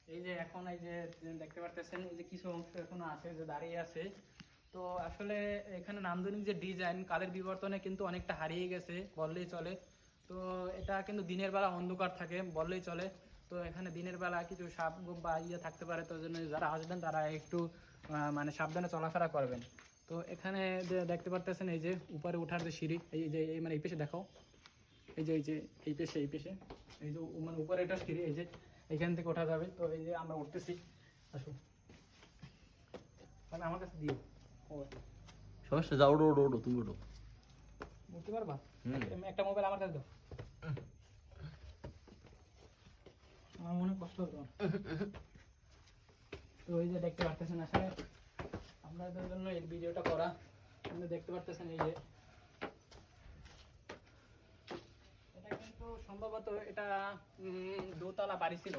এই যে এখন এই যে দেখতে পারতেছেন এই যে কিছু অংশ এখনো আছে যে দাঁড়িয়ে আছে। তো আসলে এখানে নান্দনিক যে ডিজাইন কালের বিবর্তনে কিন্তু অনেকটা হারিয়ে গেছে বললেই চলে। তো এটা কিন্তু দিনের বেলা অন্ধকার থাকে বললেই চলে। তো এখানে দিনের বেলা কিছু সাপ গোপ বা ইয়ে থাকতে পারে, তো জন্য যারা আসবেন তারা একটু মানে সাবধানে চলাফেরা করবেন। তো এখানে যে দেখতে পারতেছেন এই যে উপরে ওঠার যে সিঁড়ি, এই যে এই মানে এই পেশে দেখাও, এই যে এই পেশে এই যে মানে উপরে একটা সিঁড়ি, এই যে এখান থেকে ওঠা যাবে। তো এই যে আমরা উঠতেছি, আসো মানে আমার কাছে দিও। ও সমস্যা, যাও, ওডো ওডো ওডো, তুমি ওডো। উঠতে পারবা? হুম। একটা মোবাইল আমার কাছে দাও, আমার মনে কষ্ট হতো। তো এই যে দেখতে পারতেছেন আসলে আপনাদের জন্য এই ভিডিওটা করা। আপনি দেখতে পারতেছেন এই যে এটা কিন্তু সম্ভবত এটা দোতলা বাড়ি ছিল।